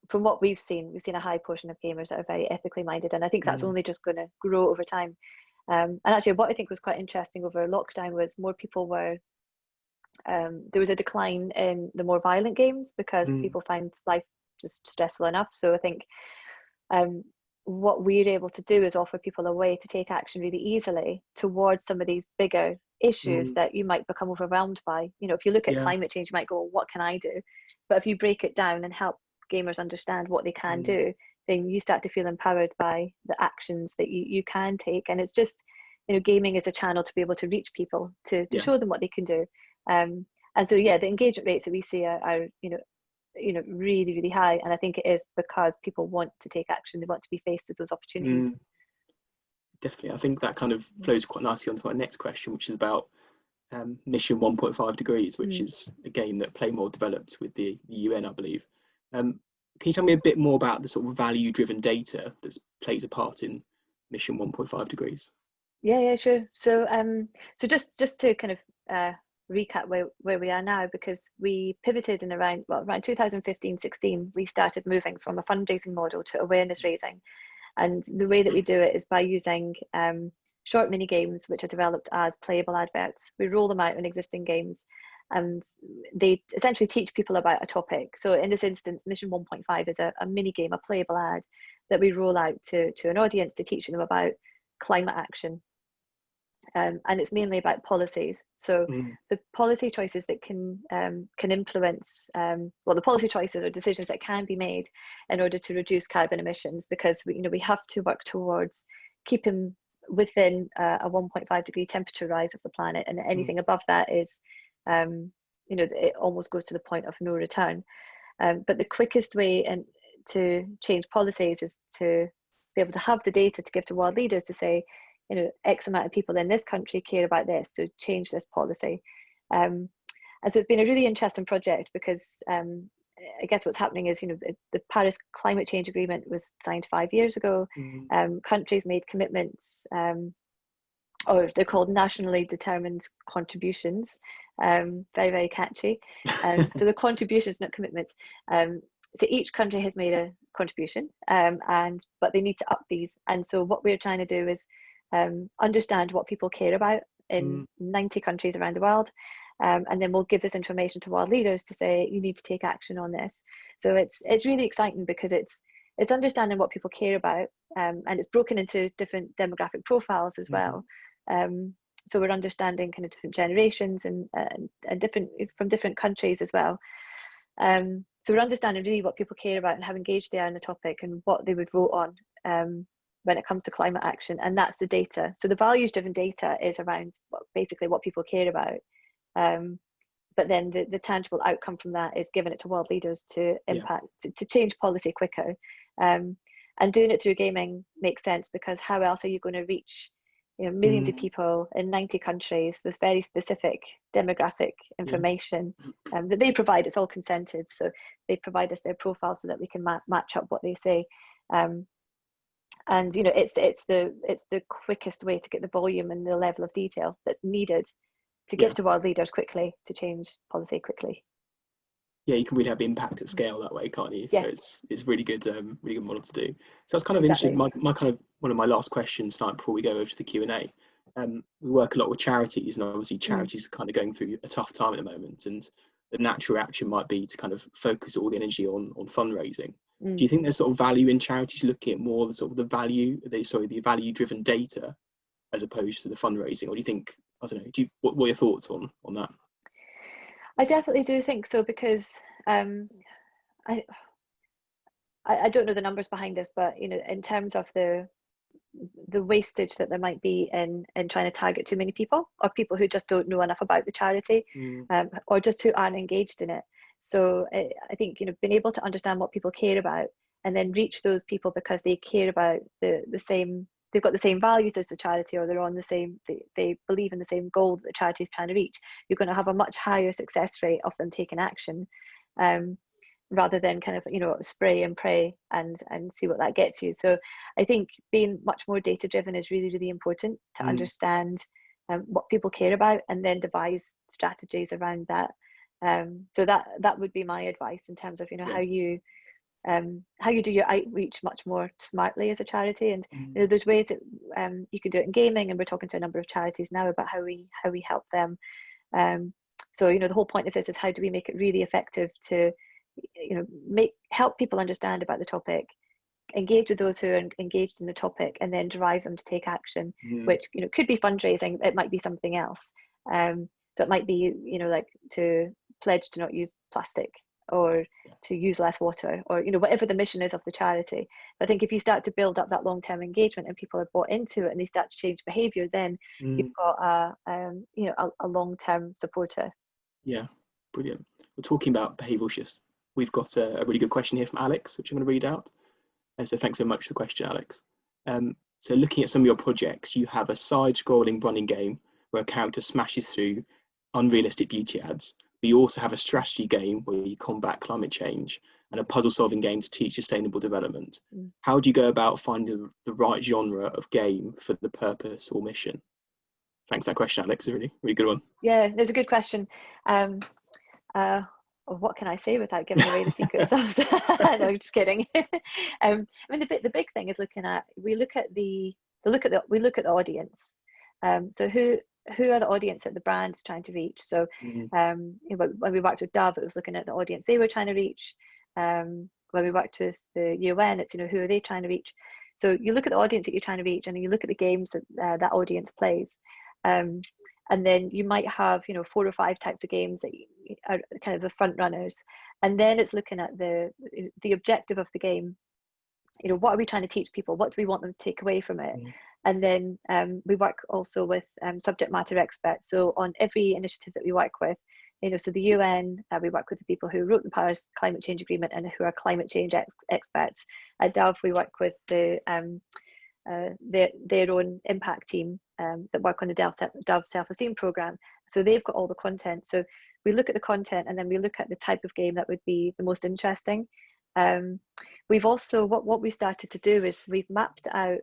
from what we've seen a high portion of gamers that are very ethically minded, and I think that's only just going to grow over time. And actually, what I think was quite interesting over lockdown was more people were, there was a decline in the more violent games because people find life just stressful enough. So I think what we're able to do is offer people a way to take action really easily towards some of these bigger issues that you might become overwhelmed by. You know, if you look at climate change, you might go, well, what can I do? But if you break it down and help gamers understand what they can do, then you start to feel empowered by the actions that you can take. And it's just, you know, gaming is a channel to be able to reach people, to show them what they can do. And so, yeah, the engagement rates that we see are you know, really, really high. And I think it is because people want to take action. They want to be faced with those opportunities. Definitely. I think that kind of flows quite nicely onto our next question, which is about Mission 1.5 Degrees, which is a game that PlayMob developed with the UN, I believe. Can you tell me a bit more about the sort of value-driven data that plays a part in Mission 1.5 Degrees? Yeah, sure. So so just to kind of recap where we are now, because we pivoted in around 2015-16, we started moving from a fundraising model to awareness raising. And the way that we do it is by using short mini games, which are developed as playable adverts. We roll them out in existing games, and they essentially teach people about a topic. So in this instance, Mission 1.5 is a mini game, a playable ad that we roll out to an audience to teach them about climate action. And it's mainly about policies. So the policy choices that can influence, the policy choices or decisions that can be made in order to reduce carbon emissions, because we have to work towards keeping within a 1.5 degree temperature rise of the planet, and anything above that is, it almost goes to the point of no return. But the quickest way to change policies is to be able to have the data to give to world leaders to say, X amount of people in this country care about this, so change this policy. And so it's been a really interesting project, because I guess what's happening is, the Paris Climate Change Agreement was signed 5 years ago. Countries made commitments, or they're called nationally determined contributions. Very, very catchy. So the contributions, not commitments. So each country has made a contribution, but they need to up these. And so what we're trying to do is understand what people care about in 90 countries around the world, and then we'll give this information to world leaders to say, you need to take action on this. So it's really exciting, because it's understanding what people care about, and it's broken into different demographic profiles as well. So we're understanding kind of different generations and different from different countries as well. So we're understanding really what people care about and how engaged they are in the topic and what they would vote on when it comes to climate action, and that's the data. So the values-driven data is around basically what people care about, but then the tangible outcome from that is giving it to world leaders to impact, to change policy quicker. And doing it through gaming makes sense, because how else are you going to reach millions of people in 90 countries with very specific demographic information that they provide? It's all consented, so they provide us their profile so that we can match up what they say. And it's the quickest way to get the volume and the level of detail that's needed to give to world leaders quickly to change policy quickly. Yeah, you can really have impact at scale that way, can't you? Yeah. So it's really good model to do. So I was kind of interested. My kind of one of my last questions tonight before we go over to the Q&A. We work a lot with charities, and obviously charities are kind of going through a tough time at the moment, and the natural reaction might be to kind of focus all the energy on fundraising. Do you think there's sort of value in charities looking at more the value driven data as opposed to the fundraising, or do you think, I don't know, what are your thoughts on that? I definitely do think so, because I don't know the numbers behind this, but in terms of the wastage that there might be in trying to target too many people, or people who just don't know enough about the charity, or just who aren't engaged in it. So I think being able to understand what people care about and then reach those people because they care about the same, they've got the same values as the charity, or they're on the same, they believe in the same goal that the charity is trying to reach, you're going to have a much higher success rate of them taking action, rather than kind of spray and pray and see what that gets you. So I think being much more data driven is really, really important to understand what people care about, and then devise strategies around that. So that would be my advice in terms of how you do your outreach much more smartly as a charity. And there's ways that you can do it in gaming, and we're talking to a number of charities now about how we help them. So the whole point of this is, how do we make it really effective to help people understand about the topic, engage with those who are engaged in the topic, and then drive them to take action, which could be fundraising, it might be something else. So it might be like to pledge to not use plastic, or to use less water, or whatever the mission is of the charity. But I think if you start to build up that long-term engagement and people are bought into it and they start to change behavior, then you've got a long-term supporter. Yeah, brilliant. We're talking about behavioural shifts. We've got a really good question here from Alex, which I'm going to read out. So thanks so much for the question, Alex. So looking at some of your projects, you have a side-scrolling running game where a character smashes through unrealistic beauty ads. But you also have a strategy game where you combat climate change, and a puzzle-solving game to teach sustainable development. How do you go about finding the right genre of game for the purpose or mission? Thanks for that question, Alex. A really, really good one. Yeah, there's a good question. What can I say without giving away the secret sauce? No, just kidding. I mean, the big thing is we look at the audience. So who are the audience that the brand's trying to reach? So when we worked with Dove, it was looking at the audience they were trying to reach. When we worked with the UN, it's who are they trying to reach? So you look at the audience that you're trying to reach, and you look at the games that that audience plays. And then you might have 4 or 5 types of games that are kind of the front runners, and then it's looking at the objective of the game. What are we trying to teach people? What do we want them to take away from it? And then we work also with subject matter experts. So on every initiative that we work with, so the UN, we work with the people who wrote the Paris Climate Change Agreement and who are climate change experts. At Dove, we work with their own impact team that work on the Dove Self-Esteem Programme. So they've got all the content. So we look at the content, and then we look at the type of game that would be the most interesting. We've also, what we started to do is we've mapped out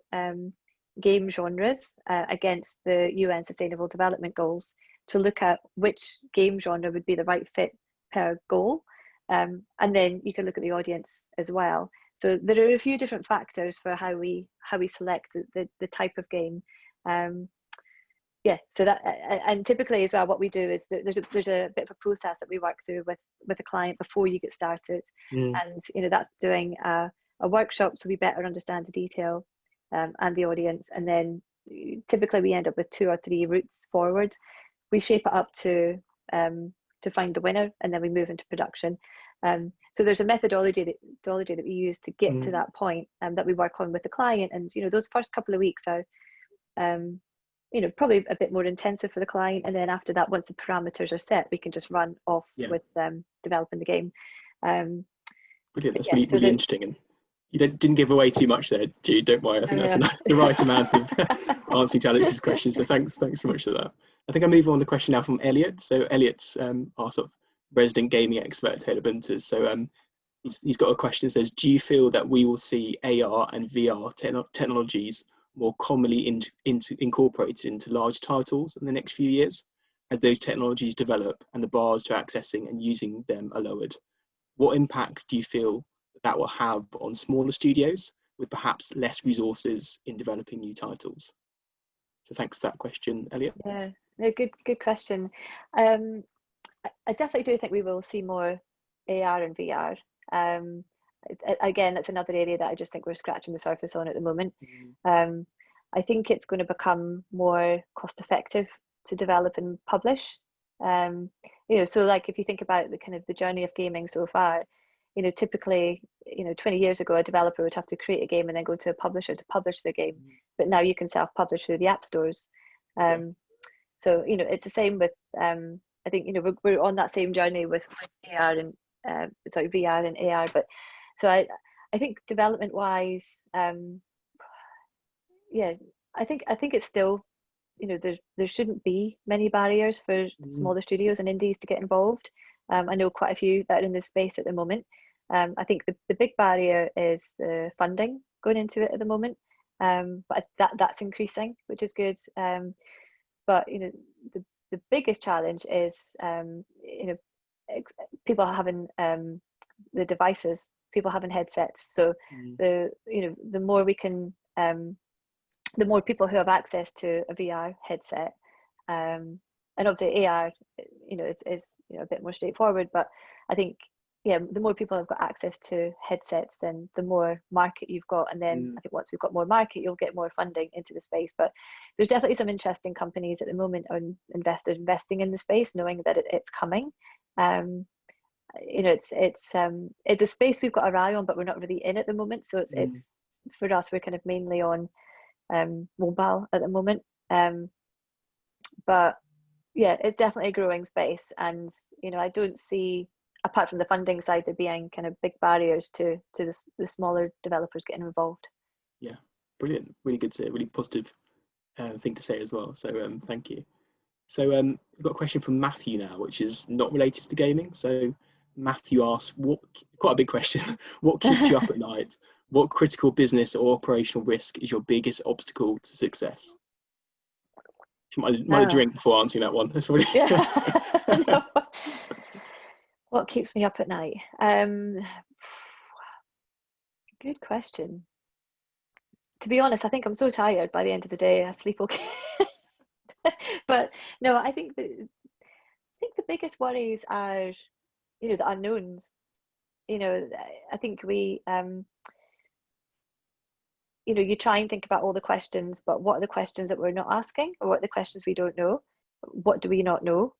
game genres against the UN Sustainable Development Goals to look at which game genre would be the right fit per goal. And then you can look at the audience as well. So there are a few different factors for how we select the type of game. So that, and typically as well, what we do is there's a bit of a process that we work through with a client before you get started, and that's doing a workshop so we better understand the detail and the audience, and then typically we end up with 2 or 3 routes forward. We shape it up to find the winner, and then we move into production. So So there's a methodology that we use to get to that point, that we work on with the client. And those first couple of weeks are probably a bit more intensive for the client, and then after that, once the parameters are set, we can just run off with developing the game. Brilliant. That's really interesting, and you didn't give away too much there, Jude. Don't worry. I think that's the right amount of answering to Alex's question. So thanks so much for that. I think I'll move on to a question now from Elliot. So Elliot's our sort of resident gaming expert at Taylor Vinters. So he's got a question that says, do you feel that we will see AR and VR technologies more commonly incorporated into large titles in the next few years as those technologies develop and the bars to accessing and using them are lowered? What impacts do you feel that will have on smaller studios with perhaps less resources in developing new titles? So thanks for that question, Elliot. Yeah, no, good question. I definitely do think we will see more AR and VR. Again, that's another area that I just think we're scratching the surface on at the moment. I think it's going to become more cost effective to develop and publish. So like if you think about the journey of gaming so far, typically 20 years ago a developer would have to create a game and then go to a publisher to publish their game, but now you can self-publish through the app stores. So it's the same with I think we're on that same journey with AR and VR and AR. But so I think development wise, I think it's still there shouldn't be many barriers for smaller studios and indies to get involved. I know quite a few that are in this space at the moment. I think the big barrier is the funding going into it at the moment, but that's increasing, which is good. But the biggest challenge is people having the devices, people having headsets. So the more we can, the more people who have access to a VR headset, and obviously AR, is a bit more straightforward. But I think the more people have got access to headsets, then the more market you've got, and then I think once we've got more market, you'll get more funding into the space. But there's definitely some interesting companies at the moment on investors investing in the space, knowing that it's coming. It's a space we've got our eye on, but we're not really in at the moment. So it's for us, we're kind of mainly on mobile at the moment. But yeah, it's definitely a growing space, and I don't see, apart from the funding side, there being kind of big barriers to the smaller developers getting involved. Yeah, brilliant. Really good to hear. Really positive thing to say as well. So thank you. So we've got a question from Matthew now, which is not related to gaming. So Matthew asks, quite a big question, what keeps you up at night? What critical business or operational risk is your biggest obstacle to success? You might drink before answering that one. That's probably... No. What keeps me up at night? Good question. To be honest, I think I'm so tired by the end of the day, I sleep okay. But no, I think the biggest worries are, the unknowns. I think we, you try and think about all the questions, but what are the questions that we're not asking, or what are the questions we don't know? What do we not know?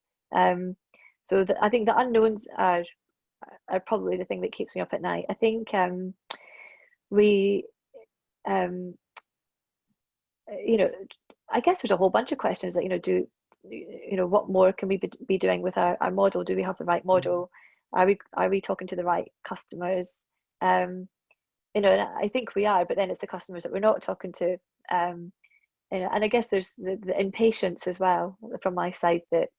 So I think the unknowns are probably the thing that keeps me up at night. I think I guess there's a whole bunch of questions that what more can we be doing with our model? Do we have the right model? Are we talking to the right customers? And I think we are, but then it's the customers that we're not talking to. And I guess there's the impatience as well from my side that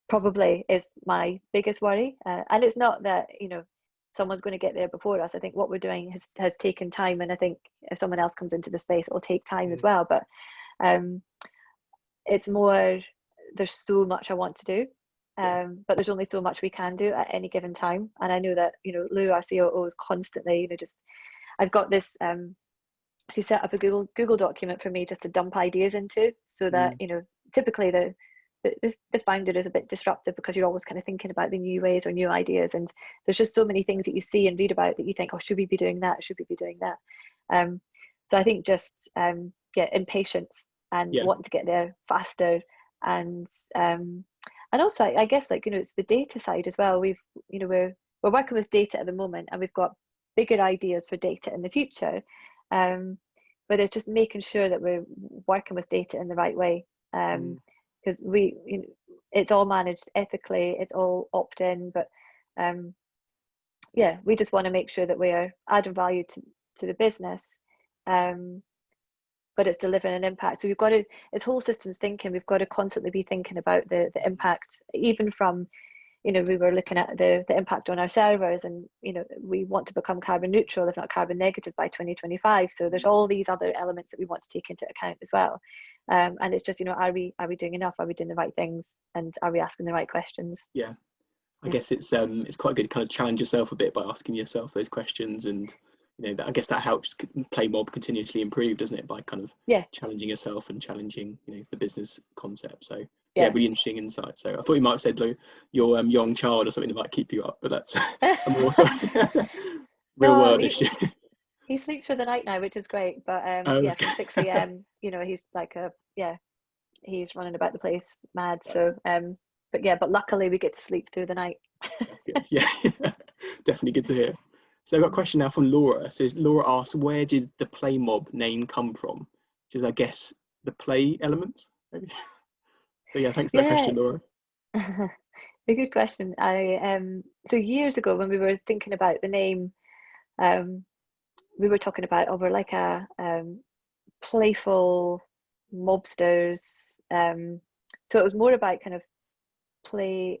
probably is my biggest worry. And it's not that someone's going to get there before us. I think what we're doing has taken time, and I think if someone else comes into the space, it'll take time as well. But it's more, there's so much I want to do, but there's only so much we can do at any given time. And I know that Lou, our COO, is constantly I've got this she set up a Google document for me just to dump ideas into, so that typically the founder is a bit disruptive, because you're always kind of thinking about the new ways or new ideas, and there's just so many things that you see and read about that you think, oh, should we be doing that, should we be doing that? So I think just impatience and wanting to get there faster, and also I guess it's the data side as well. We're we're working with data at the moment, and we've got bigger ideas for data in the future. But it's just making sure that we're working with data in the right way, because it's all managed ethically, it's all opt-in, but yeah, we just want to make sure that we are adding value to the business, but it's delivering an impact. So we've got to, it's whole systems thinking. We've got to constantly be thinking about the impact, even from, we were looking at the impact on our servers, and we want to become carbon neutral, if not carbon negative, by 2025. So there's all these other elements that we want to take into account as well. And it's just, are we doing enough? Are we doing the right things? And are we asking the right questions? Yeah, I guess it's quite good to kind of challenge yourself a bit by asking yourself those questions, and I guess that helps PlayMob continuously improve, doesn't it, by kind of challenging yourself and challenging the business concept. So yeah, really interesting insight. So I thought you might have said your young child or something that might keep you up, but that's a more real world issue. He sleeps for the night now, which is great, but from 6 a.m. he's like he's running about the place mad. So but luckily we get to sleep through the night. That's good. Yeah, definitely good to hear. So I've got a question now from Laura. So Laura asks, where did the PlayMob name come from? Which is, I guess, the play element, maybe. So yeah, thanks for that question, Laura. A good question. So years ago, when we were thinking about the name, we were talking about we're like a playful mobsters. So it was more about kind of play.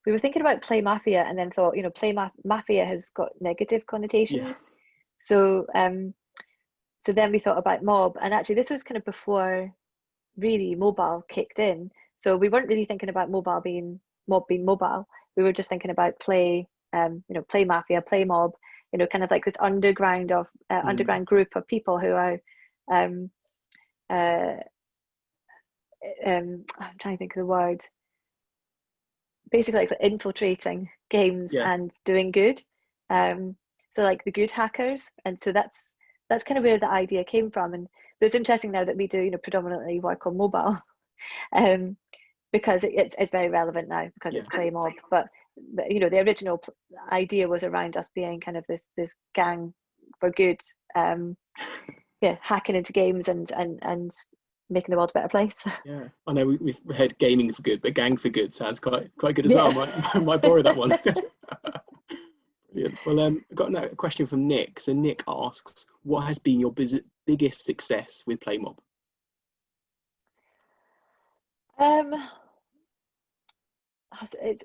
We were thinking about play mafia, and then thought, play mafia has got negative connotations. Yeah. So so then we thought about mob, and actually this was kind of before really mobile kicked in. So we weren't really thinking about mob being mobile. We were just thinking about play, play mafia, play mob, kind of like this underground group of people who are I'm trying to think of the word, basically like infiltrating games and doing good. So like the good hackers, and so that's kind of where the idea came from. But it's interesting now that we do predominantly work on mobile, because it's very relevant now because it's PlayMob. But the original idea was around us being kind of this gang for good, hacking into games and making the world a better place. Yeah, I know we've heard gaming for good, but gang for good sounds quite good as well. Might borrow that one. Brilliant. Well, I've got a question from Nick. So Nick asks, what has been your biggest success with PlayMob? It's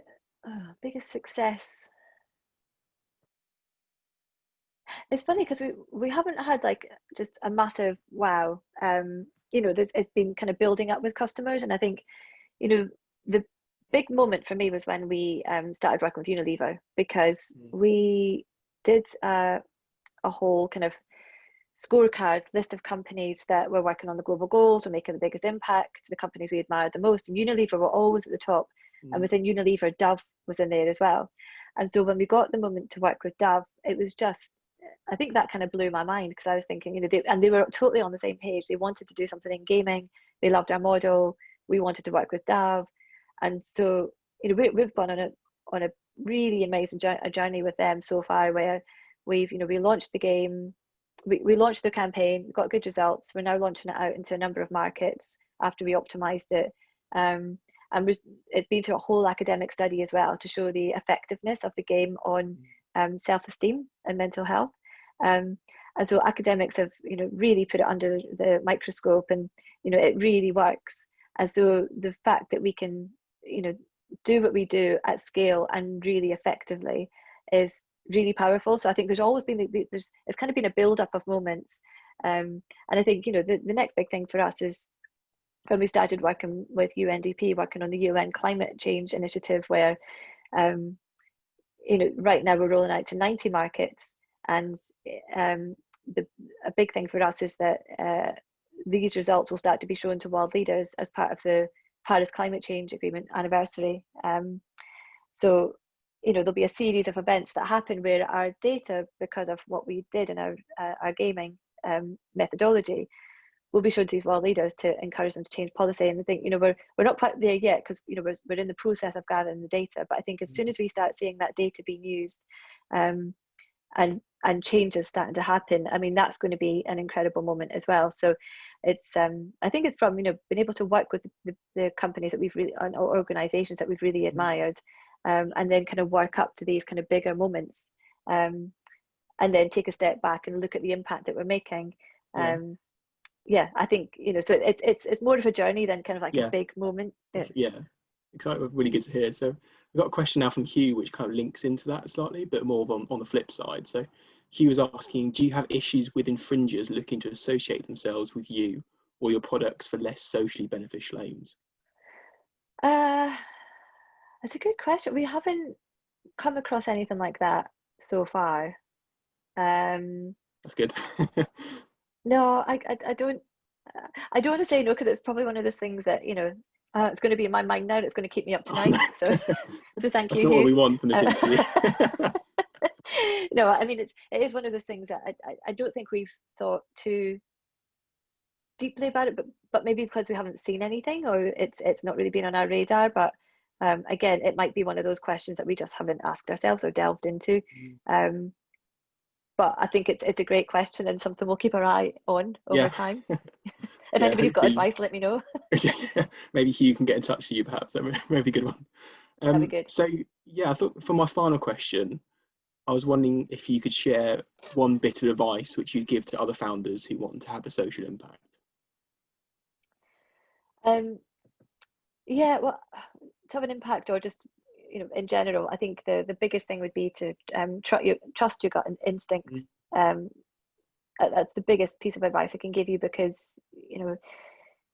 biggest success. It's funny because we haven't had like just a massive wow. It's been kind of building up with customers, and I think the big moment for me was when we started working with Unilever, because we did a whole kind of scorecard list of companies that were working on the global goals, were making the biggest impact, the companies we admired the most, and Unilever were always at the top. And within Unilever, Dove was in there as well. And so when we got the moment to work with Dove, it was just, I think that kind of blew my mind, because I was thinking, they were totally on the same page. They wanted to do something in gaming. They loved our model. We wanted to work with Dove. And so, we've gone on a really amazing journey with them so far, where we launched the game, we launched the campaign, got good results. We're now launching it out into a number of markets after we optimized it. And it's been through a whole academic study as well to show the effectiveness of the game on self-esteem and mental health. And so academics have really put it under the microscope, and it really works. And so the fact that we can do what we do at scale and really effectively is really powerful. So I think there's always been it's kind of been a build-up of moments, and I think the next big thing for us is when we started working with UNDP, working on the UN climate change initiative, where right now we're rolling out to 90 markets, and a big thing for us is that these results will start to be shown to world leaders as part of the Paris Climate Change Agreement anniversary. So there'll be a series of events that happen where our data, because of what we did in our gaming methodology, we'll be showing to these world leaders to encourage them to change policy. And I think, we're not quite there yet, because we're in the process of gathering the data, but I think as soon as we start seeing that data being used, and changes starting to happen, I mean, that's going to be an incredible moment as well. So it's I think it's from being able to work with the companies that we've really, or organizations that we've really admired, and then kind of work up to these kind of bigger moments, and then take a step back and look at the impact that we're making. I think so it's more of a journey than kind of like a big moment. Exciting. Really good to hear. So we've got a question now from Hugh which kind of links into that slightly, but more on the flip side. So Hugh was asking, do you have issues with infringers looking to associate themselves with you or your products for less socially beneficial aims? That's a good question. We haven't come across anything like that so far. That's good. No, I don't want to say no, because it's probably one of those things that it's going to be in my mind now. It's going to keep me up tonight. So thank you. That's not what we want from this interview. No, I mean it is one of those things that I don't think we've thought too deeply about it, but maybe because we haven't seen anything, or it's not really been on our radar. But again, it might be one of those questions that we just haven't asked ourselves or delved into. But I think it's a great question, and something we'll keep our eye on over time. If anybody's got advice, let me know. Maybe Hugh can get in touch with you, perhaps. That may be a good one. That'd be good. So I thought for my final question, I was wondering if you could share one bit of advice which you'd give to other founders who want to have a social impact. Well, to have an impact, or just in general, I think the biggest thing would be to trust your gut instinct. That's the biggest piece of advice I can give you, because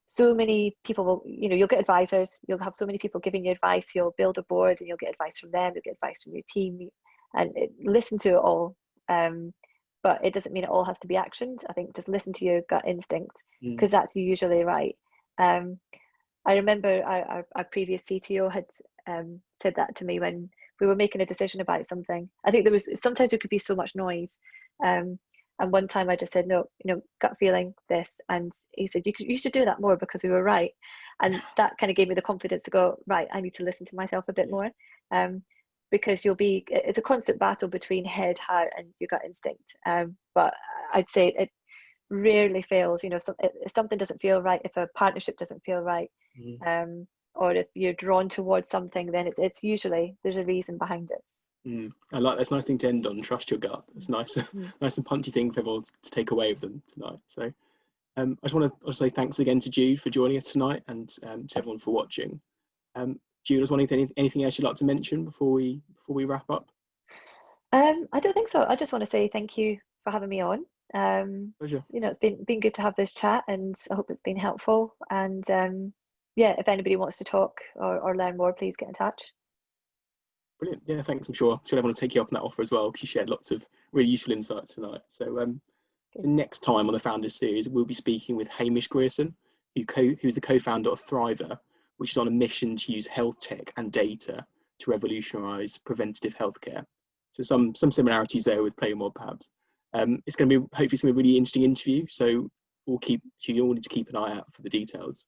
so many people will, you'll get advisors, you'll have so many people giving you advice, you'll build a board and you'll get advice from them, you'll get advice from your team, and listen to it all, but it doesn't mean it all has to be actioned. I think just listen to your gut instinct, because that's usually right. I remember our previous CTO had said that to me when we were making a decision about something. I think sometimes there could be so much noise, and one time I just said, no, gut feeling this, and he said, you should do that more, because we were right. And that kind of gave me the confidence to go, right, I need to listen to myself a bit more, because it's a constant battle between head, heart, and your gut instinct. But I'd say it rarely fails. If something doesn't feel right, if a partnership doesn't feel right, or if you're drawn towards something, then it's usually there's a reason behind it. I like that's a nice thing to end on. Trust your gut. It's nice, nice and punchy thing for everyone to take away with them tonight. So I just want to say thanks again to Jude for joining us tonight, and to everyone for watching. Jude, I was wondering anything else you'd like to mention before we wrap up? I don't think so. I just want to say thank you for having me on. Pleasure. It's been good to have this chat, and I hope it's been helpful. And if anybody wants to talk or learn more, please get in touch. Brilliant. Yeah, thanks. I'm sure everyone will take you up on that offer as well, because you shared lots of really useful insights tonight. So the next time on the Founders Series, we'll be speaking with Hamish Grierson, who's the co-founder of Thriver, which is on a mission to use health tech and data to revolutionise preventative healthcare. So some similarities there with PlayMob, perhaps. It's going to be hopefully a really interesting interview. So you'll need to keep an eye out for the details.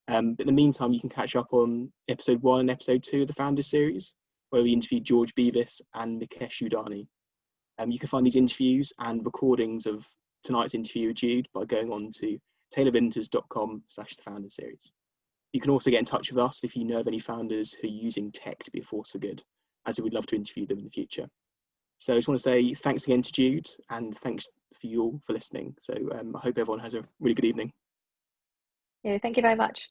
But in the meantime, you can catch up on episode 1 and episode 2 of the Founders Series, where we interviewed George Beavis and Mikesh Udani. You can find these interviews and recordings of tonight's interview with Jude by going on to taylorvinters.com/the-founders-series. You can also get in touch with us if you know of any founders who are using tech to be a force for good, as we would love to interview them in the future. So I just want to say thanks again to Jude, and thanks for you all for listening. So I hope everyone has a really good evening. Yeah, thank you very much.